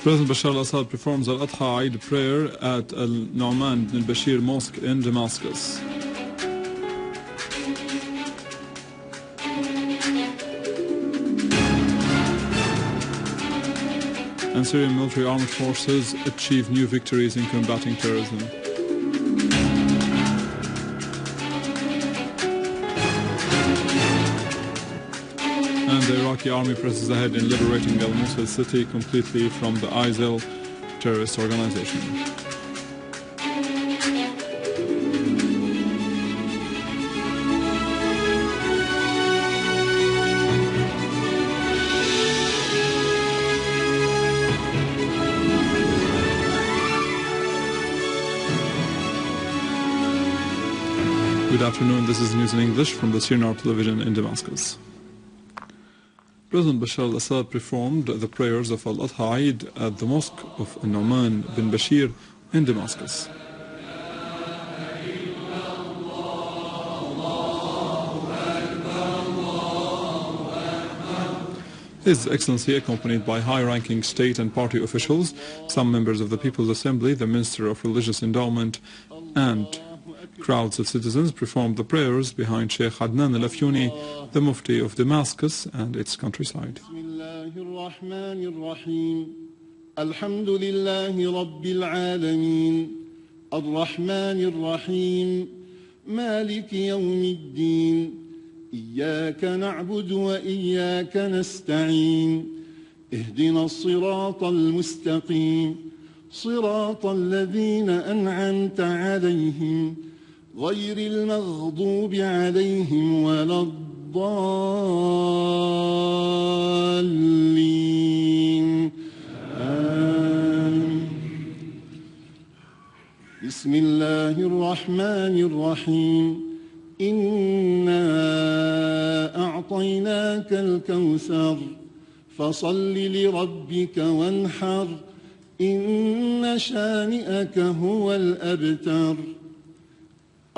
President Bashir al-Assad performs al-Adha Eid prayer at al-Nu'man bin Bashir Mosque in Damascus. And Syrian military armed forces achieve new victories in combating terrorism. And the Iraqi Army presses ahead in liberating al-Mosul city completely from the ISIL terrorist organization. Good afternoon, this is news in English from the Syrian Army television in Damascus. President Bashar al-Assad performed the prayers of al-Adha Eid at the mosque of al-Nu'man bin Bashir in Damascus. His Excellency, accompanied by high-ranking state and party officials, some members of the People's Assembly, the Minister of Religious Endowment, and crowds of citizens performed the prayers behind Sheikh Adnan al-Afyuni, the Mufti of Damascus and its countryside. Alhamdulillahi Rabbil Alameen, Ar-Rahman Ar-Rahim, Maliki Yawmiddin, Iyyaka na'budu wa iyyaka nasta'in, Ihdina as-sirata al-mustaqim, صراط الذين أنعمت عليهم غير المغضوب عليهم ولا الضالين آمين بسم الله الرحمن الرحيم إنا أعطيناك الكوثر فصل لربك وانحر إن شانئك هو الأبتر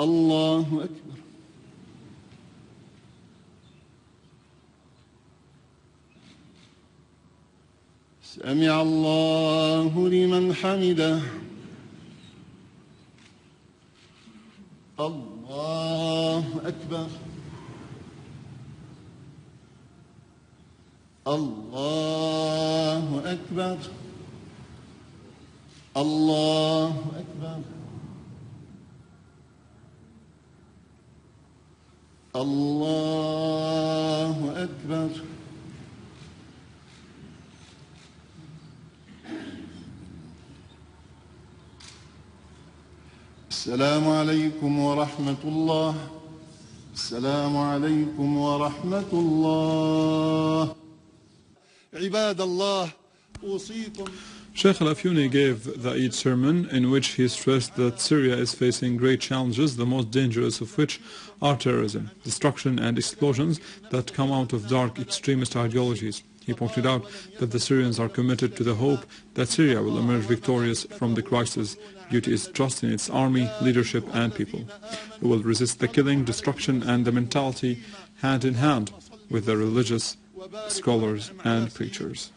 الله أكبر سمع الله لمن حمده الله أكبر الله أكبر الله أكبر الله أكبر السلام عليكم ورحمة الله السلام عليكم ورحمة الله عباد الله أوصيكم. Sheikh al-Afyuni gave the Eid sermon in which he stressed that Syria is facing great challenges, the most dangerous of which are terrorism, destruction and explosions that come out of dark extremist ideologies. He pointed out that the Syrians are committed to the hope that Syria will emerge victorious from the crisis due to its trust in its army, leadership and people, who will resist the killing, destruction and the mentality hand in hand with the religious scholars and preachers.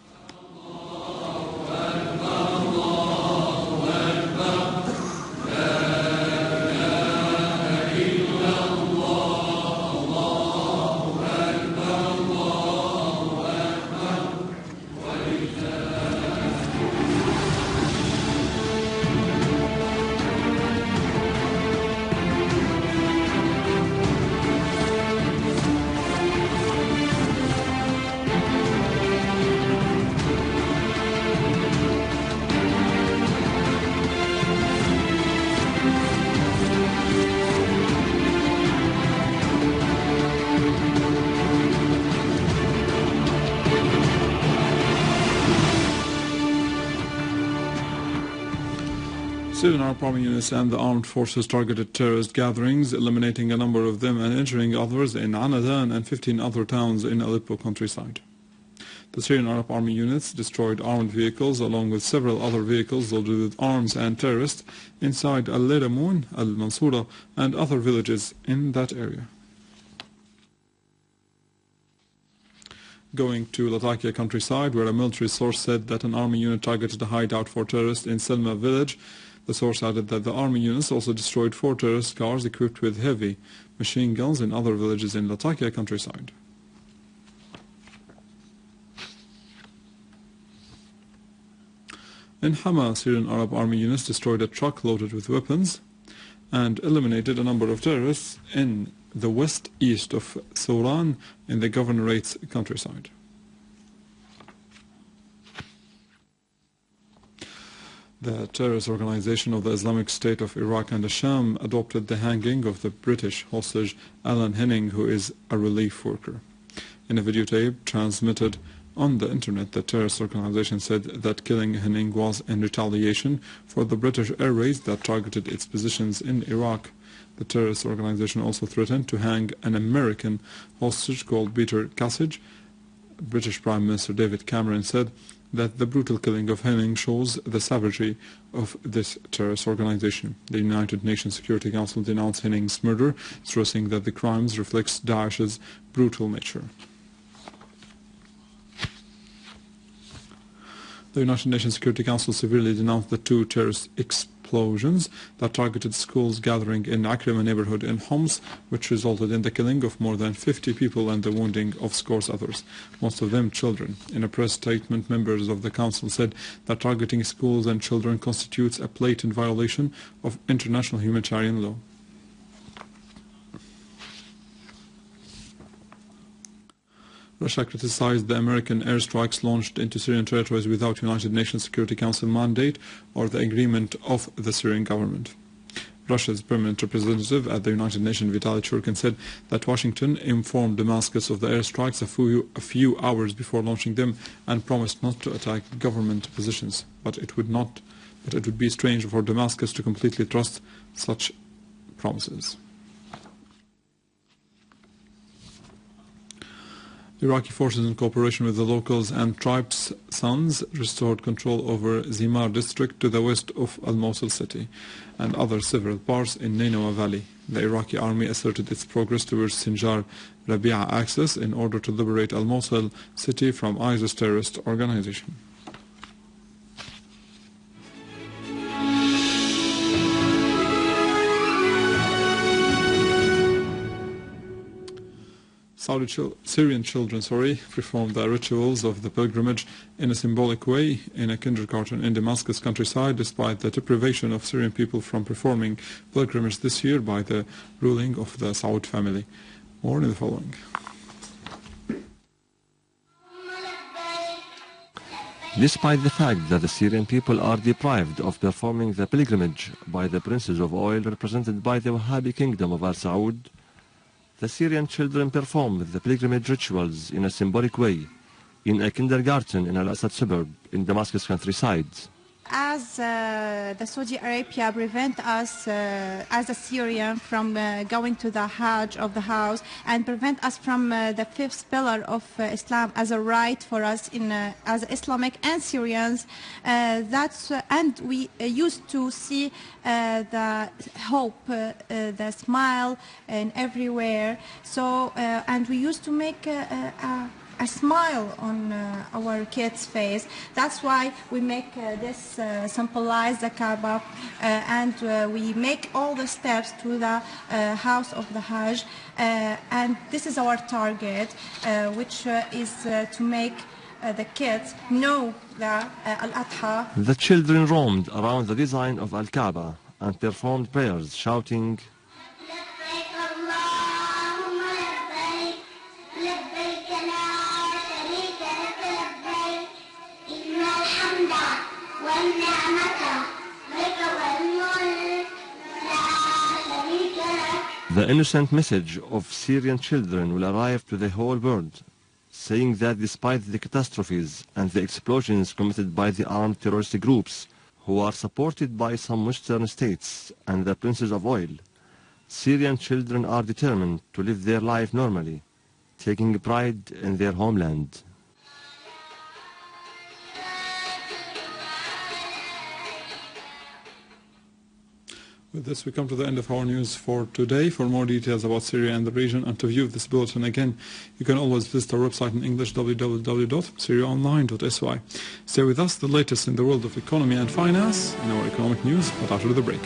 Syrian Army units and the armed forces targeted terrorist gatherings, eliminating a number of them and injuring others in al-Adha and 15 other towns in Aleppo countryside. The Syrian Army units destroyed armed vehicles along with several other vehicles loaded with arms and terrorists inside al-Layramoun, al-Mansoura and other villages in that area. going to Lattakia countryside, where a military source said that an army unit targeted a hideout for terrorists in Salma village. The source added that the army units also destroyed 4 terrorist cars equipped with heavy machine guns in other villages in Lattakia countryside. In Hama, Syrian Arab Army units destroyed a truck loaded with weapons and eliminated a number of terrorists in the west-east of Souran in the governorate's countryside. The terrorist organization of the Islamic State of Iraq and the Sham adopted the hanging of the British hostage Alan Henning, who is a relief worker. In a videotape transmitted on the internet, the terrorist organization said that killing Henning was in retaliation for the British air raids that targeted its positions in Iraq. The terrorist organization also threatened to hang an American hostage called Peter Cassage. British Prime Minister David Cameron said that the brutal killing of Henning shows the savagery of this terrorist organization. The United Nations Security Council denounced Henning's murder, stressing that the crimes reflects Daesh's brutal nature. The United Nations Security Council severely denounced the 2 terrorist explosions that targeted schools gathering in Akrima neighborhood in Homs, which resulted in the killing of more than 50 people and the wounding of scores others, most of them children. In a press statement, members of the Council said that targeting schools and children constitutes a blatant violation of international humanitarian law. Russia criticized the American airstrikes launched into Syrian territories without United Nations Security Council mandate or the agreement of the Syrian government. Russia's permanent representative at the United Nations, Vitaly Churkin, said that Washington informed Damascus of the airstrikes a few hours before launching them and promised not to attack government positions. But it would be strange for Damascus to completely trust such promises. Iraqi forces, in cooperation with the locals and tribes' sons, restored control over Zemar district to the west of al-Mosul city and other several parts in Nainawa Valley. The Iraqi Army asserted its progress towards Sinjar Rabia axis in order to liberate al-Mosul city from ISIS terrorist organization. Syrian children performed the rituals of the pilgrimage in a symbolic way in a kindergarten in Damascus countryside, despite the deprivation of Syrian people from performing pilgrimage this year by the ruling of the Saud family. More in the following. Despite the fact that the Syrian people are deprived of performing the pilgrimage by the princes of oil represented by the Wahhabi kingdom of al-Saud, the Syrian children perform the pilgrimage rituals in a symbolic way in a kindergarten in al-Assad suburb in Damascus countryside. As the Saudi Arabia prevent us as a Syrian from going to the Hajj of the house and prevent us from the 5th pillar of Islam as a right for us as Islamic and Syrians, and we used to see the hope, the smile in everywhere. So and we used to make a smile on our kids' face. That's why we make this symbolize the Kaaba, and we make all the steps to the house of the Hajj, and this is our target, which is to make the kids know the al-Adha. The children roamed around the design of al-Kaaba and performed prayers, shouting, the innocent message of Syrian children will arrive to the whole world, saying that despite the catastrophes and the explosions committed by the armed terrorist groups who are supported by some Western states and the princes of oil, Syrian children are determined to live their life normally, taking pride in their homeland. With this, we come to the end of our news for today. For more details about Syria and the region and to view this bulletin again, you can always visit our website in English, www.syriaonline.sy. Stay with us, the latest in the world of economy and finance in our economic news, but after the break.